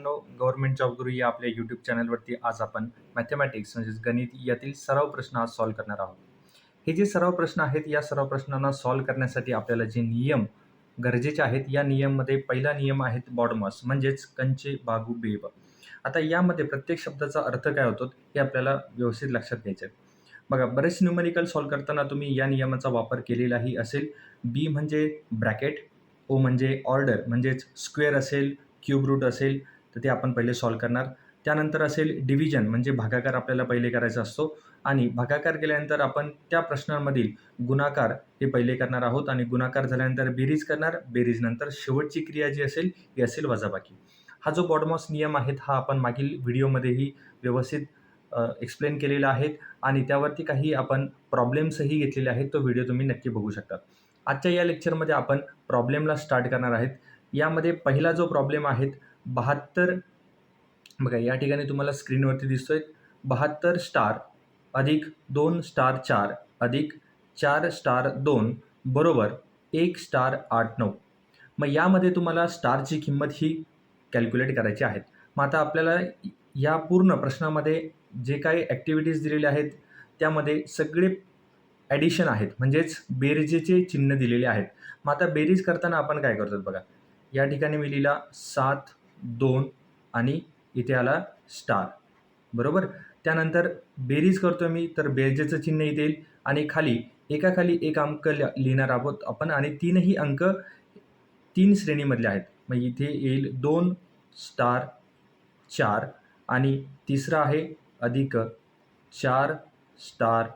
Government job गुरु या आपल्या YouTube चॅनलवरती आज आपण मॅथमॅटिक्स म्हणजेच गणित यातील सराव प्रश्न आज सॉल्व्ह करणार आहोत. हे जे सराव प्रश्न आहेत या सराव प्रश्नांना सॉल्व्ह करण्यासाठी आपल्याला जे नियम गरजेचे आहेत या नियममध्ये पहिला नियम आहेत बॉडमॉस म्हणजेच कंचे बागू बेब. आता यामध्ये प्रत्येक शब्दाचा अर्थ काय होतो हे आपल्याला व्यवस्थित लक्षात घ्यायचं आहे. बघा, बरेच न्यूमेरिकल सॉल्व्ह करताना तुम्ही या नियमाचा वापर केलेलाही असेल. बी म्हणजे ब्रॅकेट, ओ म्हणजे ऑर्डर म्हणजेच स्क्वेअर असेल, क्यूब रूट असेल तर ते आपण पहिले सॉल्व्ह करणार. त्यानंतर असेल डिव्हिजन म्हणजे भागाकार आपल्याला पहिले करायचा असतो आणि भागाकार केल्यानंतर आपण त्या प्रश्नांमधील गुणाकार हे पहिले करणार आहोत आणि गुणाकार झाल्यानंतर बेरीज करणार. बेरीजनंतर शेवटची क्रिया जी असेल ही असेल वजाबाकी. हा जो बॉडमॉस नियम आहेत हा आपण मागील व्हिडिओमध्येही व्यवस्थित एक्सप्लेन केलेला आहे आणि त्यावरती काही आपण प्रॉब्लेम्सही घेतलेले आहेत. तो व्हिडिओ तुम्ही नक्की बघू शकता. आजच्या या लेक्चरमध्ये आपण प्रॉब्लेमला स्टार्ट करणार आहेत. यामध्ये पहिला जो प्रॉब्लेम आहे 72, बघा या ठिकाणी तुम्हाला स्क्रीनवरती दिसतोय 72 स्टार अधिक 2 स्टार 4 अधिक 4 स्टार 2 बरोबर 1 स्टार 8 9. मग यामध्ये तुम्हाला स्टारची किंमत ही कॅल्क्युलेट करायची आहे. मग आता आपल्याला या पूर्ण प्रश्नामध्ये जे काही ॲक्टिव्हिटीज दिलेल्या आहेत त्यामध्ये सगळे ॲडिशन आहेत म्हणजेच बेरजेचे चिन्ह दिलेले आहेत. मग आता बेरीज करताना आपण काय करतो बघा, या ठिकाणी मी लिहिला 7 2 आणि इथे आला स्टार बरोबर. त्यानंतर बेरीज करतो मी तर बेरजेचं चिन्ह इथे येईल आणि खाली एकाखाली एक अंक लिहिणार आहोत आपण आणि तीनही अंक 3 श्रेणीमधले आहेत. मग इथे येईल 2 स्टार 4 आणि तिसरा आहे अधिक 4 स्टार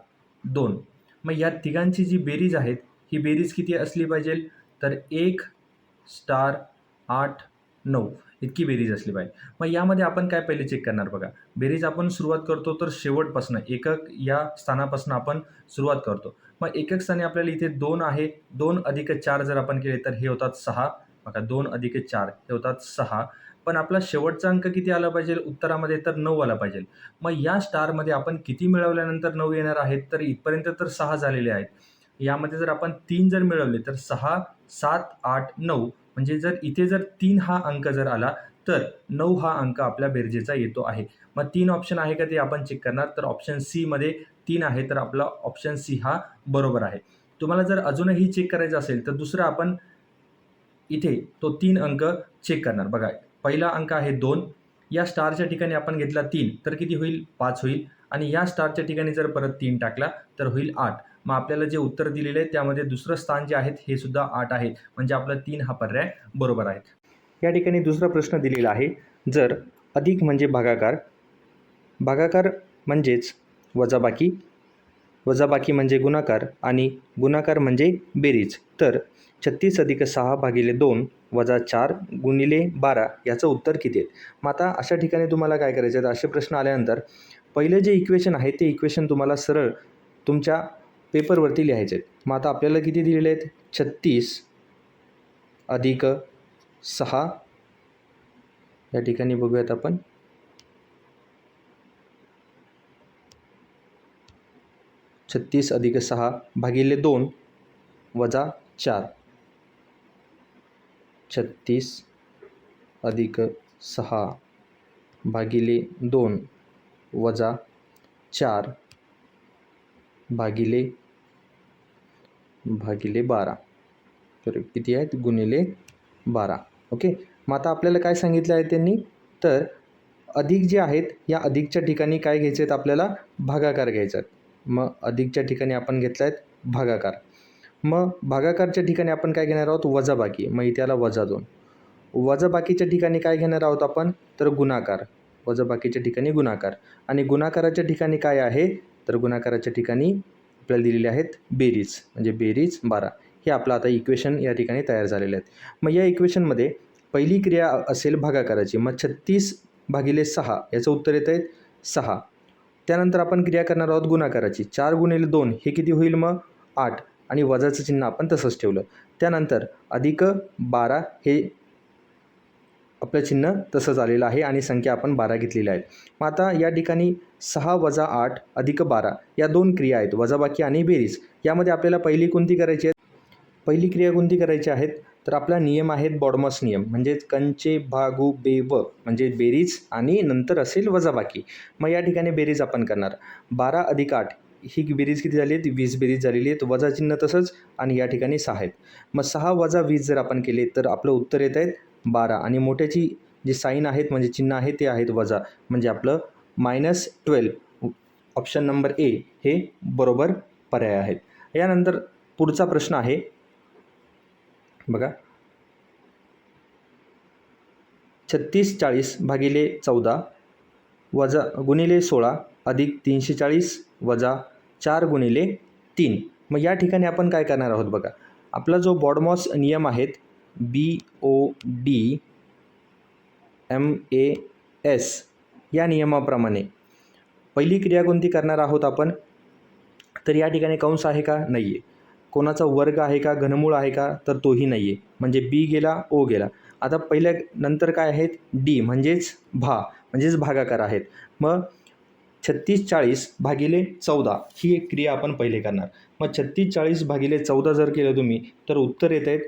2. मग या तिघांची जी बेरीज आहेत ही बेरीज किती असली पाहिजे तर 1 स्टार 8 9 इतकी बेरीज असली पाहिजे. मग यामध्ये आपण काय पहिले चेक करणार बघा, बेरीज आपण सुरुवात करतो तर शेवटपासून एकक या स्थानापासून आपण सुरुवात करतो. मग एकक स्थानी आपल्याला इथे 2 आहे. 2 अधिक 4 जर आपण केले तर हे होतात 6. बघा 2 अधिक 4 हे होतात 6. पण आपला शेवटचा अंक किती आला पाहिजे उत्तरामध्ये तर 9 आला पाहिजे. मग या स्टारमध्ये आपण किती मिळवल्यानंतर 9 येणार आहेत तर इथपर्यंत तर 6 झालेले आहेत. यामध्ये जर आपण 3 जर मिळवले तर 6 7 8 9 म्हणजे जर इथे जर 3 हा अंक जर आला तर 9 हा अंक आपल्या बेरजेचा येतो आहे. मग 3 ऑप्शन आहे का ते आपण चेक करणार तर ऑप्शन सी मध्ये 3 आहे तर आपला ऑप्शन सी हा बरोबर आहे. तुम्हाला जर अजूनही चेक करायचं असेल तर दुसरं आपण इथे तो 3 अंक चेक करणार. बघा पहिला अंक आहे 2, या स्टारच्या ठिकाणी आपण घेतला 3 तर किती होईल 5 होईल आणि या स्टारच्या ठिकाणी जर परत 3 टाकला तर होईल 8. मग आपल्याला जे उत्तर दिलेले आहे त्यामध्ये दुसरं स्थान जे आहेत हे सुद्धा 8 आहे म्हणजे आपला 3 हा पर्याय बरोबर आहे. या ठिकाणी दुसरा प्रश्न दिलेला आहे, जर अधिक म्हणजे भागाकार, भागाकार म्हणजेच वजाबाकी, वजाबाकी म्हणजे गुणाकार आणि गुणाकार म्हणजे बेरीज तर 36 अधिक 6 भागिले 2 वजा 4 गुणिले 12 याचं उत्तर किती आहे. मग आता अशा ठिकाणी तुम्हाला काय करायचं आहे, असे प्रश्न आल्यानंतर पहिले जे इक्वेशन आहे ते इक्वेशन तुम्हाला सरळ तुमच्या पेपरवरती लिहायचे आहेत. मग आता आपल्याला किती दिलेले आहेत 36 अधिक 6, या ठिकाणी बघूयात आपण 36 अधिक 6 भागिले 2 वजा 4. 36 अधिक 6 भागिले 2 वजा 4 भागिले 12 तर किती आहेत गुणिले 12. ओके. मग आता आपल्याला काय सांगितलं आहे त्यांनी तर अधिक जे आहेत या अधिकच्या ठिकाणी काय घ्यायचे आहेत आपल्याला भागाकार घ्यायचा आहे. मग अधिकच्या ठिकाणी आपण घेतला आहेत भागाकार. मग भागाकारच्या ठिकाणी आपण काय घेणार आहोत वजाबाकी. मग इथे आला वजा 2. वजाबाकीच्या ठिकाणी काय घेणार आहोत आपण तर गुणाकार. वजाबाकीच्या ठिकाणी गुणाकार आणि गुणाकाराच्या ठिकाणी काय आहे तर गुणाकाराच्या ठिकाणी आपल्याला दिलेले आहेत बेरीज म्हणजे बेरीज 12. हे आपलं आता इक्वेशन या ठिकाणी तयार झालेलं आहेत. मग या इक्वेशनमध्ये पहिली क्रिया असेल भागाकाराची. मग 36 भागिले 6 याचं उत्तर येतं आहे 6. त्यानंतर आपण क्रिया करणार आहोत गुणाकाराची. 4 गुणिले 2 हे किती होईल मग 8 आणि वजाचं चिन्ह आपण तसंच ठेवलं. त्यानंतर अधिक 12 हे आपलं चिन्ह तसंच आलेलं आहे आणि संख्या आपण 12 घेतलेल्या आहेत. मग आता या ठिकाणी 6 वजा 8 अधिक 12 या 2 क्रिया आहेत वजाबाकी आणि बेरीज. यामध्ये आपल्याला पहिली कोणती करायची आहे, पहिली क्रिया कोणती करायची आहेत तर आपला नियम आहेत बॉडमॉस नियम, म्हणजेच कंचे भागू बेव म्हणजे बेरीज आणि नंतर असेल वजाबाकी. मग या ठिकाणी बेरीज आपण करणार. 12 अधिक 8 ही बेरीज किती झाली आहे? 20 बेरीज झालेली आहेत. वजा चिन्ह तसंच आणि या ठिकाणी 6 आहेत. मग 6 वजा 20 जर आपण केले तर आपलं उत्तर येत आहेत 12 आणि मोठ्याची जे साईन आहेत म्हणजे चिन्ह आहे ते आहेत वजा, म्हणजे आपलं -12. ऑप्शन नंबर ए हे बरोबर पर्याय आहेत. यानंतर पुढचा प्रश्न आहे बघा, 36 40 भागिले 14 वजा गुणिले 16 अधिक 340 वजा 4 गुणिले 3. मग या ठिकाणी आपण काय करणार आहोत बघा, आपला जो बॉडमॉस नियम आहेत BODMAS या नियमाप्रमाणे पहिली क्रिया कोणती करणार आहोत आपण, तर या ठिकाणी कंस आहे का? नाही आहे. कोणाचा वर्ग आहे का? घनमूळ आहे का? तर तोही नाही आहे. म्हणजे बी गेला, ओ गेला. आता पहिल्या नंतर काय आहेत? डी म्हणजेच म्हणजेच भागाकार आहेत. मग 36 40 भागिले 14 ही एक क्रिया आपण पहिले करणार. मग 36 40 भागिले 14 जर केलं तुम्ही तर उत्तर येत आहेत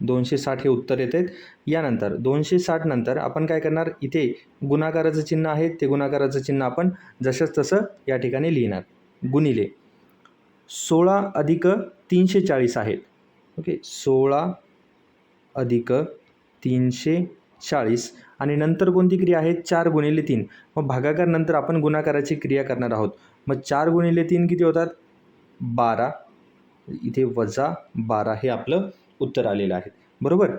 260 हे उत्तर येत आहेत. यानंतर 260 नंतर आपण काय करणार, इथे गुणाकाराचं चिन्ह आहे ते गुणाकाराचं चिन्ह आपण जसंच तसं या ठिकाणी लिहिणार. गुणिले 16 अधिक 340 आहेत. ओके, 16 अधिक 340 आणि नंतर कोणती क्रिया आहे? 4 गुणिले 3. मग भागाकार नंतर आपण गुणाकाराची क्रिया करणार आहोत. मग 4 गुणिले 3 किती होतात? 12. इथे वजा 12 हे आपलं उत्तर आलेलं आहे. बरोबर.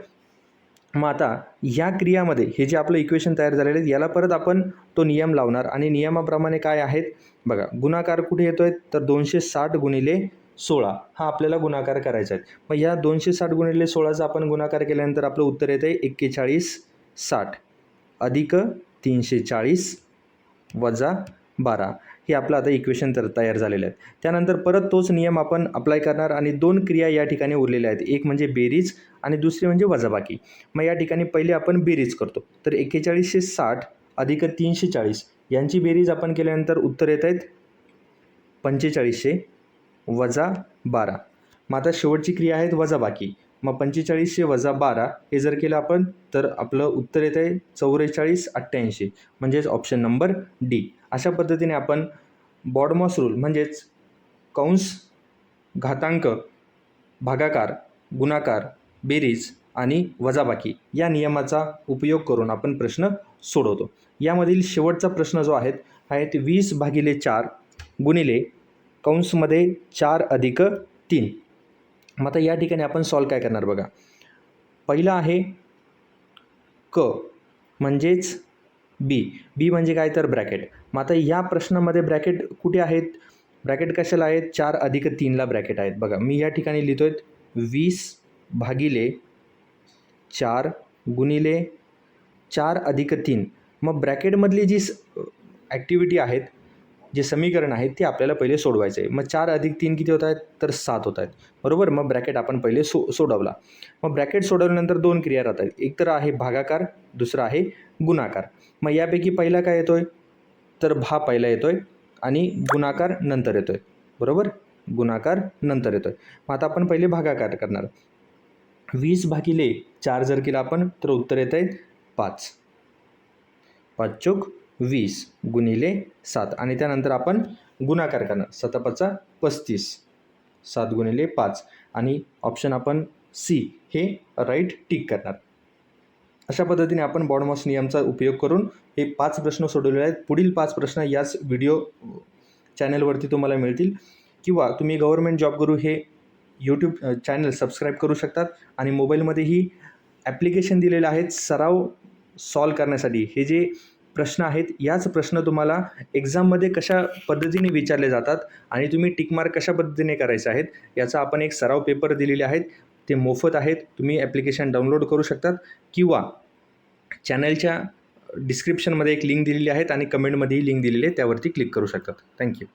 मग आता ह्या क्रियामध्ये हे जे आपलं इक्वेशन तयार झालेलं आहे याला परत आपण तो नियम लावणार आणि नियमाप्रमाणे काय आहेत बघा, गुणाकार कुठे येतोय तर 260 गुणिले 16 हा आपल्याला गुणाकार करायचा आहे. मग या 260 गुणिले 16चा आपण गुणाकार केल्यानंतर आपलं उत्तर येतं आहे 4160 अधिक 340 वजा 12 हे आपलं आता इक्वेशन तयार झालेलं आहे. त्यानंतर परत तोच नियम आपण अप्लाय करणार आणि 2 क्रिया या ठिकाणी उरलेल्या आहेत. एक म्हणजे बेरीज आणि दुसरी म्हणजे वजाबाकी. मग या ठिकाणी पहिले आपण बेरीज करतो. तर 4160 अधिक 340 यांची बेरीज आपण केल्यानंतर उत्तर येत आहेत 4500 वजा 12. मग आता शेवटची क्रिया आहेत वजाबाकी. मग 4500 वजा 12 हे जर केलं आपण तर आपलं उत्तर येत आहे 4488 म्हणजेच ऑप्शन नंबर डी. अशा पद्धतीने आपण बॉडमॉस रूल म्हणजेच कंस, घातांक, भागाकार, गुणाकार, बेरीज आणि वजाबाकी या नियमाचा उपयोग करून आपण प्रश्न सोडवतो. यामधील शेवटचा प्रश्न जो आहे 20 भागिले 4 गुणिले कंसमध्ये 4 अधिक 3. मग आता या ठिकाणी आपण सॉल्व काय करणार बघा, पहिला आहे क म्हणजेच बी म्हणजे काय तर ब्रॅकेट. मग आता या प्रश्नामध्ये ब्रॅकेट कुठे आहेत? ब्रॅकेट कशाला आहेत? 4 अधिक 3ला ब्रॅकेट आहेत. बघा मी या ठिकाणी लिहितोय 20 भागिले 4 गुणिले 4 अधिक 3. मग ब्रॅकेटमधली जी ॲक्टिव्हिटी आहेत, जे समीकरण आहेत ते आपल्याला पहिले सोडवायचे आहे. मग 4 अधिक 3 किती होत आहेत? तर 7 होत आहेत. बरोबर. मग ब्रॅकेट आपण पहिले सोडवला. मग ब्रॅकेट सोडवल्यानंतर 2 क्रिया राहतात. एक तर आहे भागाकार, दुसरा आहे गुणाकार. मग यापैकी पहिला काय येतोय? तर पहिला येतोय आणि गुणाकार नंतर येतोय. बरोबर. गुणाकार नंतर येतोय. मग आता आपण पहिले भागाकार करणार. 20 भागिले 4 जर केला आपण तर उत्तर येत आहे 5. 5 चोक 20 गुणिले 7 आणि त्यानंतर आपण गुणाकार करणार. 7 5 35 7 गुणिले 5 आणि ऑप्शन आपण सी हे राईट टिक करणार. अशा पद्धतीने आपण बॉडमॉस नियमचा उपयोग करून हे 5 प्रश्न सोडवलेले आहेत. पुढील 5 प्रश्न याच व्हिडिओ चॅनलवरती तुम्हाला मिळतील किंवा तुम्ही गव्हर्नमेंट जॉब गुरु हे यूट्यूब चॅनल सबस्क्राईब करू शकतात आणि मोबाईलमध्येही ॲप्लिकेशन दिलेले आहेत सराव सॉल्व करण्यासाठी. हे जे प्रश्न आहेत याच प्रश्न तुम्हाला एक्झाममध्ये कशा पद्धतीने विचारले जातात आणि तुम्ही टिकमार्क कशा पद्धतीने करायचे आहेत याचा आपण एक सराव पेपर दिलेले आहेत. ते मोफत आहेत. तुम्ही ॲप्लिकेशन डाउनलोड करू शकतात किंवा चॅनलच्या डिस्क्रिप्शनमध्ये एक लिंक दिलेली आहेत आणि कमेंटमध्येही लिंक दिलेली आहे, त्यावरती क्लिक करू शकतात. थँक्यू.